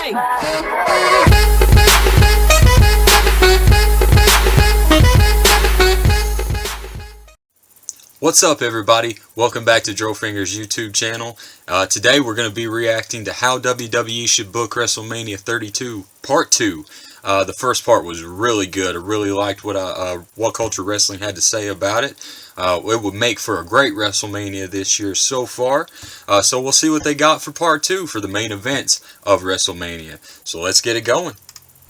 Hey! What's up, everybody? Welcome back to DroFingerz YouTube channel. Today we're going to be reacting to how WWE should book WrestleMania 32 Part 2. The first part was really good. I really liked what WhatCulture Wrestling had to say about it. It would make for a great WrestleMania this year so far. So we'll see what they got for Part 2 for the main events of WrestleMania. So let's get it going.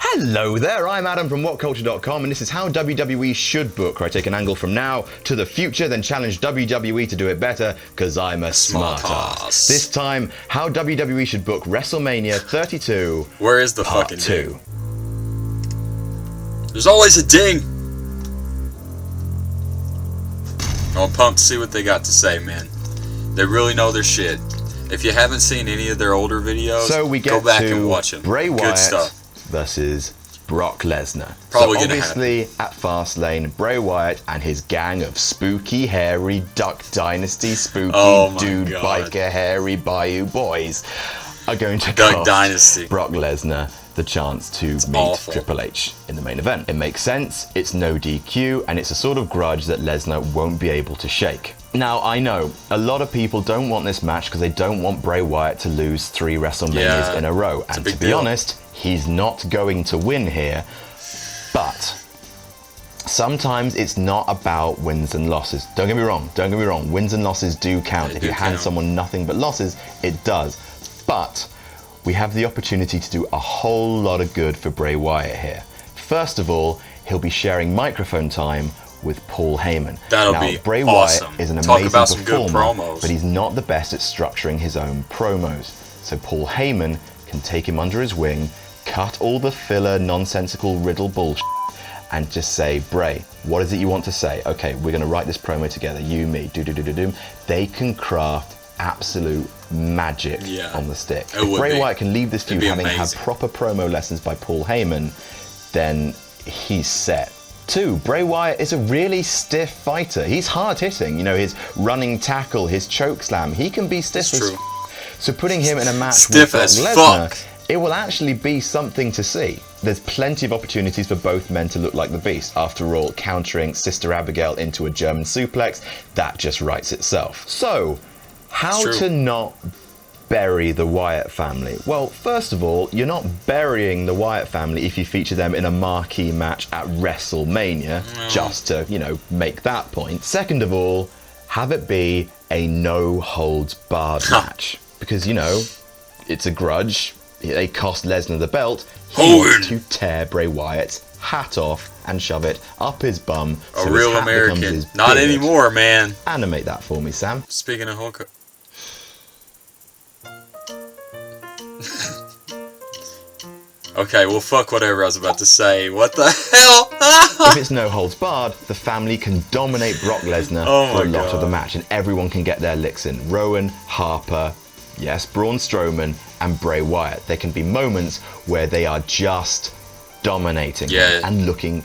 Hello there, I'm Adam from WhatCulture.com, and this is how WWE should book, where I take an angle from now to the future, then challenge WWE to do it better, because I'm a smart ass. This time, how WWE should book WrestleMania 32 Where is the Part fucking 2. ding? There's always a ding! I'm pumped to see what they got to say, man. They really know their shit. If you haven't seen any of their older videos, so we get go back to and watch them. Bray Good Wyatt stuff. versus Brock Lesnar. Probably so gonna obviously at Fastlane, Bray Wyatt and his gang of spooky, hairy, Duck Dynasty, spooky, dude, biker, hairy, bayou boys are going to Duck cost Dynasty. Brock Lesnar the chance to meet awful. Triple H in the main event. It makes sense, it's no DQ, and it's a sort of grudge that Lesnar won't be able to shake. Now, I know, a lot of people don't want this match because they don't want Bray Wyatt to lose 3 WrestleManias in a row. And to be honest, he's not going to win here. But sometimes it's not about wins and losses. Don't get me wrong, wins and losses do count. If you hand someone nothing but losses, it does. But we have the opportunity to do a whole lot of good for Bray Wyatt here. First of all, he'll be sharing microphone time with Paul Heyman. That'll be Bray awesome. Wyatt is an Talk amazing about some good performer, promos. but he's not the best at structuring his own promos. So Paul Heyman can take him under his wing, cut all the filler, nonsensical riddle bullshit, and just say, Bray, what is it you want to say? Okay, we're going to write this promo together, you, me, do-do-do-do-do. They can craft absolute magic on the stick. If Bray Wyatt can leave this feud having had proper promo lessons by Paul Heyman, then he's set. 2, Bray Wyatt is a really stiff fighter. He's hard hitting, you know, his running tackle, his choke slam, he can be stiff as So putting him in a match with Brock Lesnar, it will actually be something to see. There's plenty of opportunities for both men to look like the Beast. After all, countering Sister Abigail into a German suplex, that just writes itself. So, how to not bury the Wyatt family? Well, first of all, you're not burying the Wyatt family if you feature them in a marquee match at WrestleMania, just to, you know, make that point. Second of all, have it be a no-holds-barred match. Because, you know, it's a grudge. They cost Lesnar the belt. He wants to tear Bray Wyatt's hat off and shove it up his bum. A real American. Not anymore, man. Animate that for me, Sam. Speaking of Hulk... Okay, well, fuck whatever I was about to say. What the hell? If it's no holds barred, the family can dominate Brock Lesnar for a lot of the match, and everyone can get their licks in. Rowan, Harper, yes, Braun Strowman, and Bray Wyatt. There can be moments where they are just dominating and looking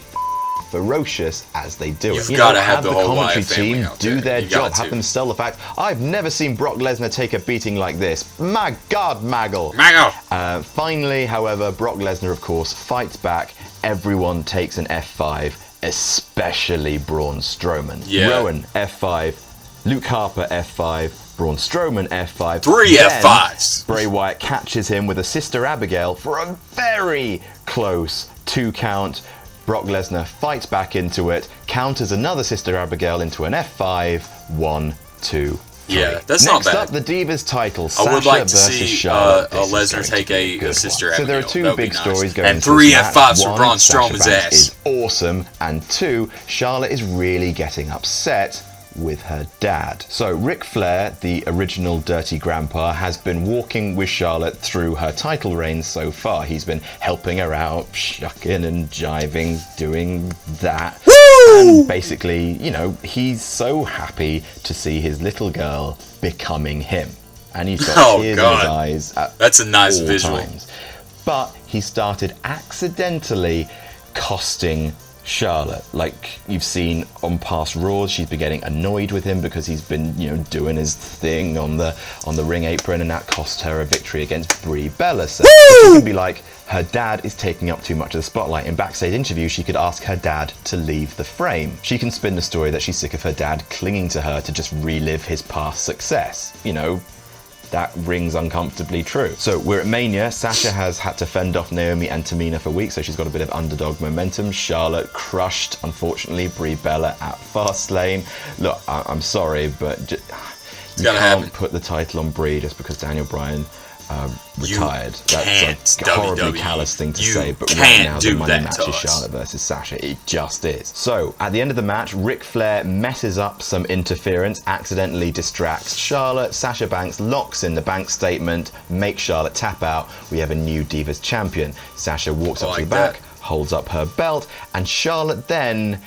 ferocious as they do it. You've got to have the whole commentary Wyatt family team out do there. their job. Have them sell the fact, I've never seen Brock Lesnar take a beating like this. My God, Maggle. Finally, however, Brock Lesnar, of course, fights back. Everyone takes an F5, especially Braun Strowman. Rowan, F5. Luke Harper, F5. Braun Strowman, F5. 3 F5s! Bray Wyatt catches him with a Sister Abigail for a very close 2 count. Brock Lesnar fights back into it, counters another Sister Abigail into an F5, 1, 2, 3. Yeah, that's not bad. Next up, the Divas title, I would like to versus see Charlotte. Lesnar take a Sister Abigail. So there are 2 big stories going and 3 F5s for One, Braun Sasha Strowman's Banks ass. is awesome, and 2, Charlotte is really getting upset with her dad. So Ric Flair, the original Dirty Grandpa, has been walking with Charlotte through her title reign so far. He's been helping her out, shucking and jiving, doing that. And basically, you know, he's so happy to see his little girl becoming him. And he's got tears in his eyes at That's a nice all visual. times. But he started accidentally costing Charlotte. Like you've seen on past Raws, she's been getting annoyed with him because he's been, you know, doing his thing on the ring apron, and that cost her a victory against Brie Bella. So she can be like, her dad is taking up too much of the spotlight. In backstage interviews, she could ask her dad to leave the frame. She can spin the story that she's sick of her dad clinging to her to just relive his past success. You know, that rings uncomfortably true. So we're at Mania. Sasha has had to fend off Naomi and Tamina for weeks, so she's got a bit of underdog momentum. Charlotte crushed, unfortunately, Brie Bella at Fastlane. Look, I'm sorry, but you can't put the title on Brie just because Daniel Bryan retired. That's a horribly callous thing to say, but right now the money match is Charlotte versus Sasha. It just is. So at the end of the match, Ric Flair messes up some interference, accidentally distracts Charlotte. Sasha Banks locks in the Banks statement, makes Charlotte tap out. We have a new Divas champion. Sasha walks up to the back, holds up her belt, and Charlotte then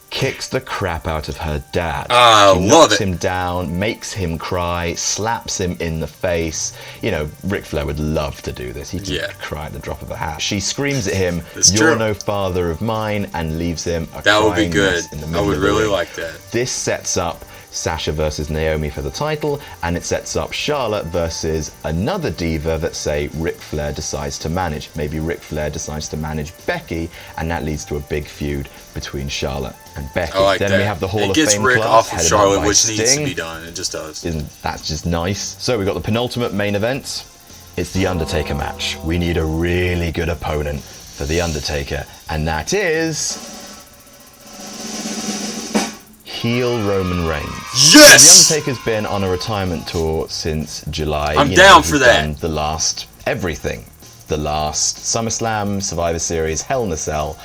kicks the crap out of her dad. She knocks him down, makes him cry, slaps him in the face. You know, Ric Flair would love to do this. He could cry at the drop of a hat. She screams at him, "You're no father of mine," and leaves him a crying mess in the middle of the ring. I would really like that. This sets up Sasha versus Naomi for the title, and it sets up Charlotte versus another diva that, say, Ric Flair decides to manage. Maybe Ric Flair decides to manage Becky, and that leads to a big feud between Charlotte and Becky. Then we have the Hall of Fame class. It gets Rick off of Charlotte, which needs to be done. It just does. Isn't that just nice? So we got the penultimate main event. It's the Undertaker match. We need a really good opponent for the Undertaker, and that is heel Roman Reigns. Yes! The Undertaker's been on a retirement tour since July. I'm down for that. Done the last everything. The last SummerSlam, Survivor Series, Hell in a Cell.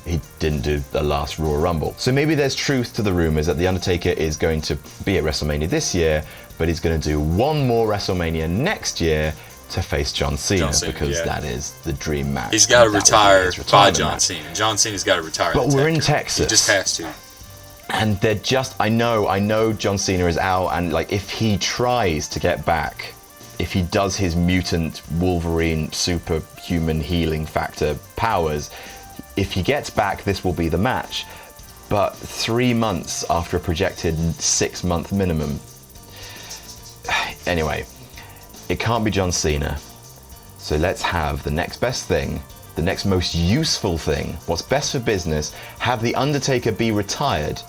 He didn't do the last Royal Rumble. So maybe there's truth to the rumors that the Undertaker is going to be at WrestleMania this year, but he's going to do one more WrestleMania next year to face John Cena, because that is the dream match. He's got to retire by John Cena. John Cena's got to retire. But we're in Texas. He just has to. And they're just, I know John Cena is out, and like if he tries to get back, if he does his mutant Wolverine superhuman healing factor powers, if he gets back, this will be the match. But 3 months after a projected 6-month minimum. Anyway, it can't be John Cena. So let's have the next best thing, the next most useful thing, what's best for business, have the Undertaker be retired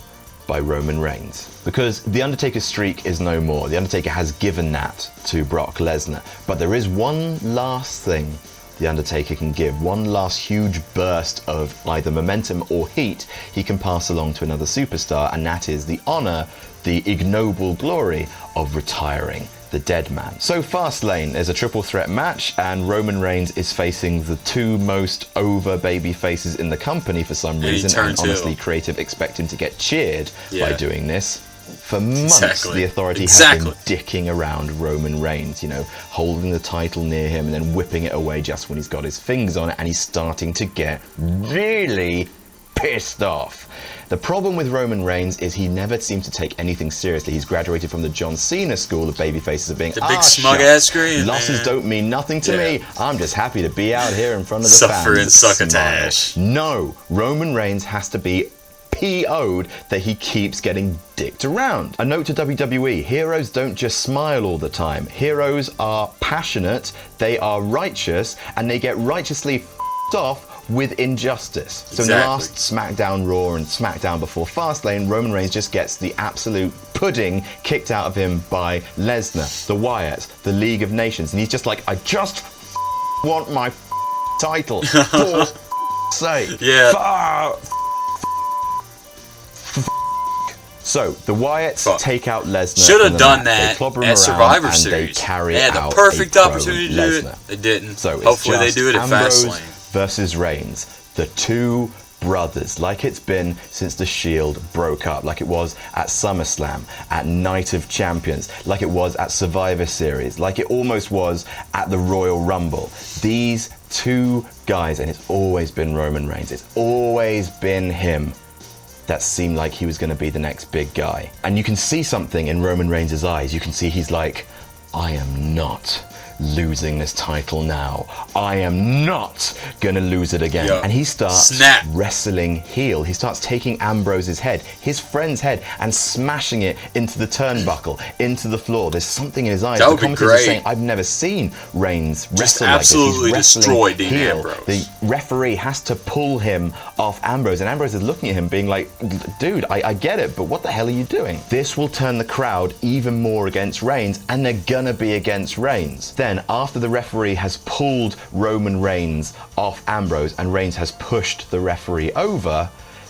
by Roman Reigns. Because the Undertaker's streak is no more. The Undertaker has given that to Brock Lesnar. But there is one last thing the Undertaker can give, one last huge burst of either momentum or heat he can pass along to another superstar, and that is the honor, the ignoble glory of retiring the dead man. So Fastlane is a triple threat match, and Roman Reigns is facing the two most over baby faces in the company for some reason, and honestly creative expect him to get cheered by doing this. For months, the Authority has been dicking around Roman Reigns, you know, holding the title near him and then whipping it away just when he's got his fingers on it, and he's starting to get really pissed off. The problem with Roman Reigns is he never seems to take anything seriously. He's graduated from the John Cena school of babyfaces of being the big smug ass screen. Losses don't mean nothing to me. I'm just happy to be out here in front of the fans. Suffer and succotash. No, Roman Reigns has to be PO'd that he keeps getting dicked around. A note to WWE, heroes don't just smile all the time. Heroes are passionate, they are righteous, and they get righteously f***ed off with injustice. So in the last SmackDown Raw and SmackDown before Fastlane, Roman Reigns just gets the absolute pudding kicked out of him by Lesnar, the Wyatt, the League of Nations, and he's just like, I just want my title, for sake. So the Wyatts take out Lesnar. Should have done that at Survivor Series. They had the perfect opportunity to do it. They didn't. So hopefully they do it at Fastlane. Versus Reigns, the two brothers, like it's been since the Shield broke up, like it was at SummerSlam, at Night of Champions, like it was at Survivor Series, like it almost was at the Royal Rumble. These two guys, and it's always been Roman Reigns, it's always been him that seemed like he was going to be the next big guy. And you can see something in Roman Reigns' eyes. You can see he's like, I am not losing this title now. I am not gonna lose it again. Yo, and he starts wrestling heel. He starts taking Ambrose's head, his friend's head, and smashing it into the turnbuckle, into the floor. There's something in his eyes. That would be great. Saying, I've never seen Reigns just wrestle like this. Absolutely He's destroy Dean heel. Ambrose. The referee has to pull him off Ambrose, and Ambrose is looking at him being like, dude, I get it, but what the hell are you doing? This will turn the crowd even more against Reigns, and they're gonna be against Reigns. Then, after the referee has pulled Roman Reigns off Ambrose and Reigns has pushed the referee over,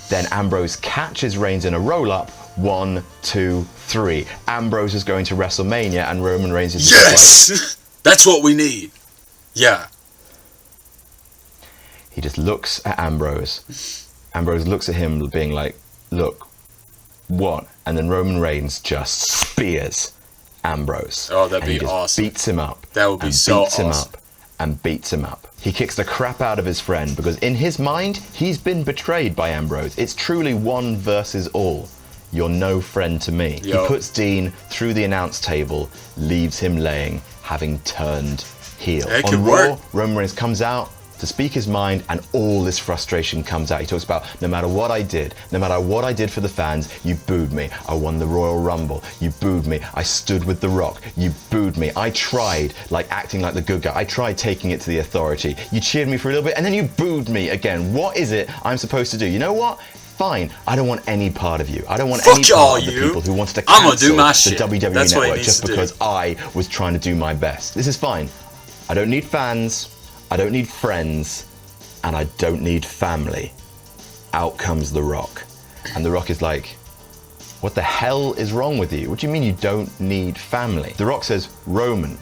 then Ambrose catches Reigns in a roll-up. 1, 2, 3. Ambrose is going to WrestleMania and Roman Reigns is... Yes! That's what we need. Yeah. He just looks at Ambrose. Ambrose looks at him being like, look, what? And then Roman Reigns just spears Ambrose. Oh, that'd and he be just awesome. Beats him up. That would be so awesome. Beats him up and beats him up. He kicks the crap out of his friend because in his mind, he's been betrayed by Ambrose. It's truly one versus all. You're no friend to me. Yo. He puts Dean through the announce table, leaves him laying, having turned heel. That On could Raw, work. Roman Reigns comes out to speak his mind, and all this frustration comes out. He talks about, no matter what I did for the fans, you booed me. I won the Royal Rumble, you booed me. I stood with The Rock, you booed me. I tried, like, acting like the good guy. I tried taking it to the Authority. You cheered me for a little bit, and then you booed me again. What is it I'm supposed to do? You know what? Fine, I don't want any part of you. I don't want any part of the people who wanted to cancel the WWE Network just because I was trying to do my best. This is fine. I don't need fans, I don't need friends, and I don't need family. Out comes The Rock. And The Rock is like, what the hell is wrong with you? What do you mean you don't need family? The Rock says, Roman,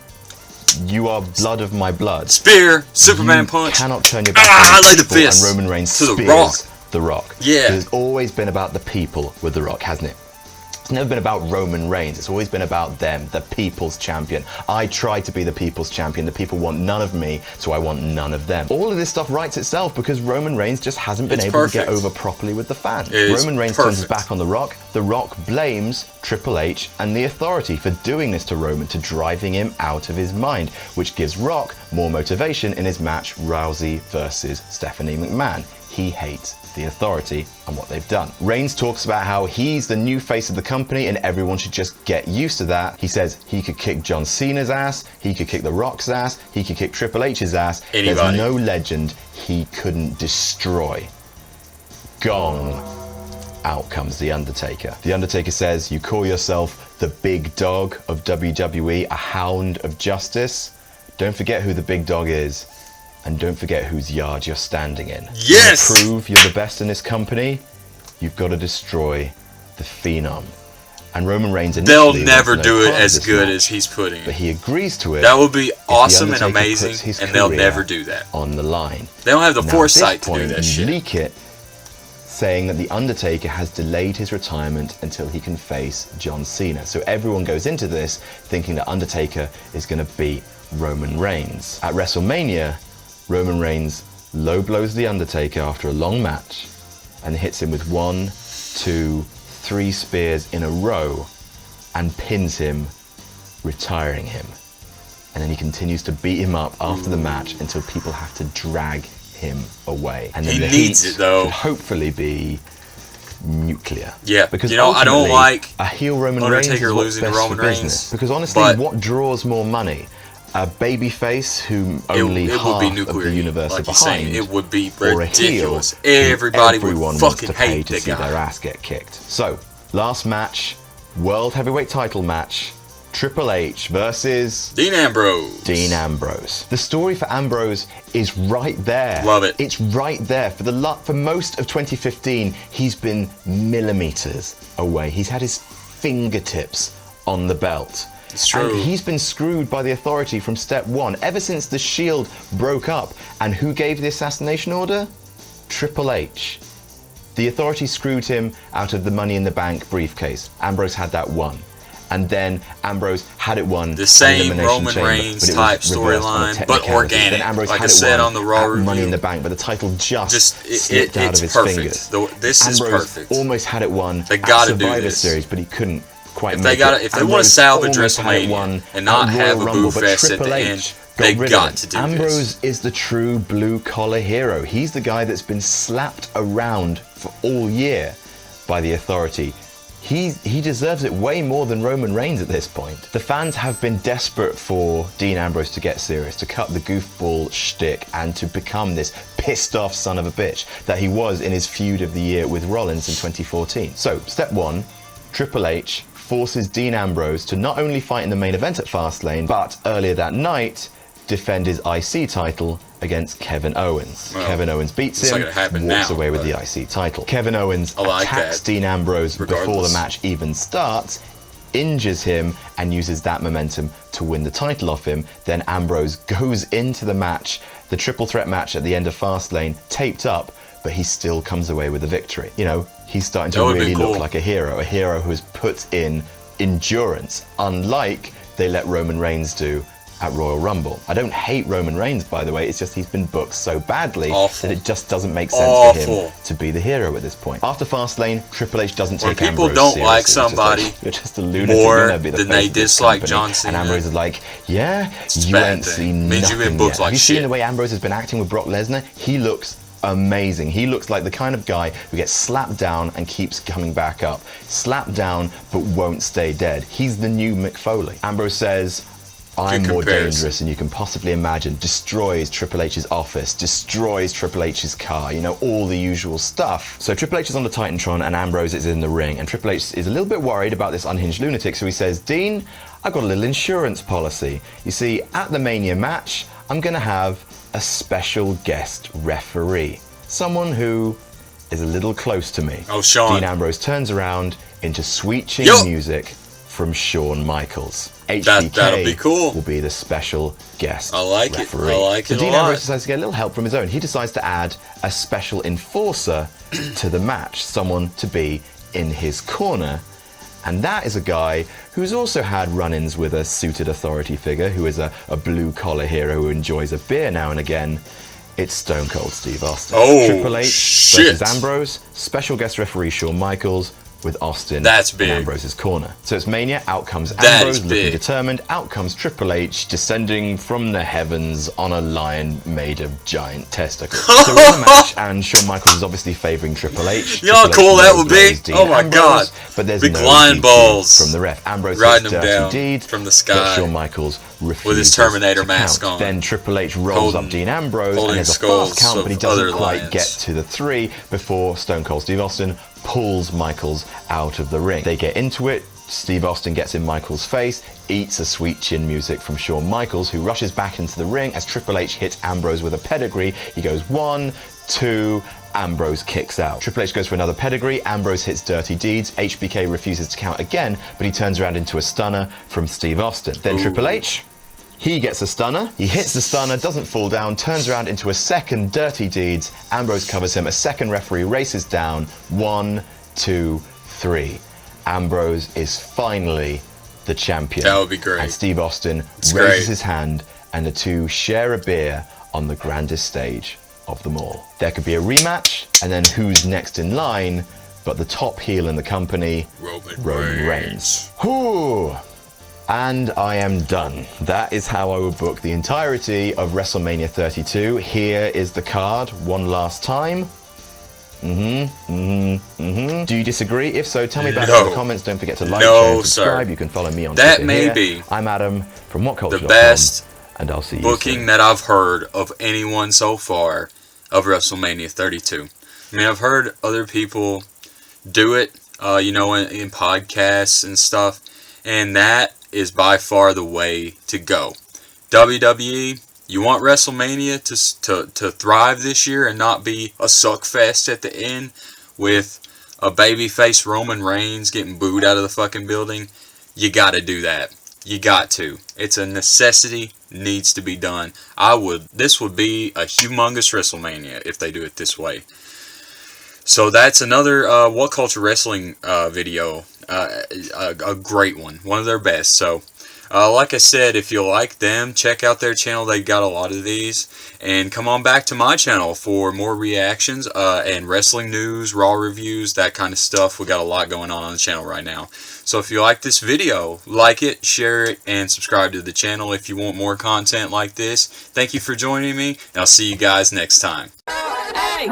you are blood of my blood. Spear, Superman punch. You cannot turn your back I on lay the people. fist And Roman Reigns to spears The Rock. Yeah. It's always been about the people with The Rock, hasn't it? It's never been about Roman Reigns. It's always been about them, the people's champion. I try to be the people's champion. The people want none of me, so I want none of them. All of this stuff writes itself because Roman Reigns just hasn't been able to get over properly with the fans. Roman Reigns turns his back on The Rock. The Rock blames Triple H and the Authority for doing this to Roman, to driving him out of his mind, which gives Rock more motivation in his match Rousey versus Stephanie McMahon. He hates the Authority and what they've done. Reigns talks about how he's the new face of the company and everyone should just get used to that. He says he could kick John Cena's ass, he could kick The Rock's ass, he could kick Triple H's ass. Anybody. There's no legend he couldn't destroy. Gong. Out comes The Undertaker. The Undertaker says, you call yourself the big dog of WWE, a hound of justice. Don't forget who the big dog is. And don't forget whose yard you're standing in. Yes! To prove you're the best in this company, you've got to destroy the Phenom. And Roman Reigns initially they'll never do it part of as this good match, as he's putting but it. he agrees to it. That would be awesome and Undertaker amazing, puts his and they'll career never do that. on the line. They don't have the Now, foresight at to this do point, that you shit. leak it, saying that The Undertaker has delayed his retirement until he can face John Cena. So everyone goes into this thinking that Undertaker is going to beat Roman Reigns. At WrestleMania, Roman Reigns low blows The Undertaker after a long match and hits him with 1, 2, 3 spears in a row and pins him, retiring him. And then he continues to beat him up after the match until people have to drag him away. And then He the needs heat it, though. should hopefully be nuclear. Yeah, because you know, I don't ultimately, like a heel Roman Reigns Undertaker is what's losing to best Roman for business. Reigns, Because honestly, but what draws more money? A babyface whom only it would half be of nuclear the heat, universe like are you're saying. behind, It would be or a heel ridiculous. who Everybody would everyone fucking wants to pay hate to the see their guy. ass get kicked. So, last match, World Heavyweight title match, Triple H versus Dean Ambrose. Dean Ambrose. The story for Ambrose is right there. Love it. It's right there. For most of 2015, he's been millimeters away. He's had his fingertips on the belt. It's true. And he's been screwed by the Authority from step one, ever since the Shield broke up. And who gave the assassination order? Triple H. The Authority screwed him out of the Money in the Bank briefcase. Ambrose had that won. And then Ambrose had it won. The same Elimination Roman Chamber, Reigns but it type was reversed on a storyline, but technicality. organic. Then Ambrose Like had I it said won on the Raw at Money review. in the Bank, but the title just It's slipped out of his perfect. fingers. This is Ambrose perfect. almost had it won They at gotta do Survivor this. Series, but he couldn't quite If make they it. if they want to Ambrose salvage almost had it WrestleMania won and not at have Royal a Rumble, boo but fest at Triple the H end, got they've rid got of to him. do Ambrose this. is the true blue-collar hero. He's the guy that's been slapped around for all year by the Authority. He deserves it way more than Roman Reigns at this point. The fans have been desperate for Dean Ambrose to get serious, to cut the goofball shtick, and to become this pissed off son of a bitch that he was in his feud of the year with Rollins in 2014. So, step one, Triple H forces Dean Ambrose to not only fight in the main event at Fastlane, but earlier that night, defend his IC title against Kevin Owens. Well, Kevin Owens beats him, walks away with the IC title. Kevin Owens attacks Dean Ambrose before the match even starts, injures him, and uses that momentum to win the title off him. Then Ambrose goes into the match, the triple threat match at the end of Fastlane, taped up, but he still comes away with the victory. You know, he's starting to really look like a hero who has put in endurance, unlike they let Roman Reigns do at Royal Rumble. I don't hate Roman Reigns, by the way, it's just he's been booked so badly that it just doesn't make sense for him to be the hero at this point. After Fastlane, Triple H doesn't take Ambrose people don't seriously. like somebody you're just a lunatic, more than they dislike John Cena. And Ambrose is like, yeah, you ain't seen nothing yet. Have you seen the way Ambrose has been acting with Brock Lesnar? He looks amazing. He looks like the kind of guy who gets slapped down and keeps coming back up. Slapped down but won't stay dead. He's the new Mick Foley. Ambrose says, I'm more dangerous than you can possibly imagine. Destroys Triple H's office, destroys Triple H's car, you know, all the usual stuff. So Triple H is on the Titantron and Ambrose is in the ring, and Triple H is a little bit worried about this unhinged lunatic, so he says, Dean, I've got a little insurance policy. You see, at the Mania match, I'm gonna have a special guest referee. Someone who is a little close to me. Oh, Shawn. Dean Ambrose turns around into sweet chin music from Shawn Michaels. That'll be cool. Will be the special guest referee. I like it so Dean Ambrose decides to get a little help from his own. He decides to add a special enforcer to the match, someone to be in his corner. And that is a guy who's also had run-ins with a suited authority figure, who is a blue-collar hero who enjoys a beer now and again. It's Stone Cold Steve Austin. Oh, Triple H versus Ambrose, special guest referee Shawn Michaels, with Austin in Ambrose's corner. So it's Mania, out comes Ambrose looking determined, out comes Triple H descending from the heavens on a lion made of giant testicles. So we're in the match, and Shawn Michaels is obviously favouring Triple H. You know how cool that would be? Oh my god. But there's big no lion balls from the ref. Ambrose riding hits him down deed, from the sky Shawn Michaels with his Terminator mask on. Then Triple H rolls up Dean Ambrose, and there's a fast count, but he doesn't quite get to the 3 before Stone Cold Steve Austin pulls Michaels out of the ring. They get into it, Steve Austin gets in Michaels' face, eats a sweet chin music from Shawn Michaels, who rushes back into the ring as Triple H hits Ambrose with a pedigree. He goes 1, 2, Ambrose kicks out. Triple H goes for another pedigree, Ambrose hits Dirty Deeds, HBK refuses to count again, but he turns around into a stunner from Steve Austin. Then Triple H, he gets a stunner, he hits the stunner, doesn't fall down, turns around into a second Dirty Deeds, Ambrose covers him, a second referee races down, 1, 2, 3. Ambrose is finally the champion. That would be great. And Steve Austin raises his hand, and the two share a beer on the grandest stage of them all. There could be a rematch, and then who's next in line but the top heel in the company, Roman Reigns. Whew. And I am done. That is how I would book the entirety of WrestleMania 32. Here is the card one last time. Do you disagree? If so, tell me about it in the comments. Don't forget to like, share, and subscribe. You can follow me on Twitter. That may be I'm Adam from WhatCulture, the best and I'll see you booking soon. that I've heard of anyone so far of WrestleMania 32. I mean, I've heard other people do it, you know, in podcasts and stuff, and that is by far the way to go. WWE, you want WrestleMania to thrive this year and not be a suckfest at the end with a babyface Roman Reigns getting booed out of the fucking building. You gotta do that. You got to. It's a necessity, needs to be done. This would be a humongous WrestleMania if they do it this way. So that's another WhatCulture Wrestling video. A great one. One of their best. So Like I said, if you like them, check out their channel. They got a lot of these. And come on back to my channel for more reactions and wrestling news, Raw reviews, that kind of stuff. We got a lot going on the channel right now. So if you like this video, like it, share it, and subscribe to the channel if you want more content like this. Thank you for joining me, and I'll see you guys next time. Hey!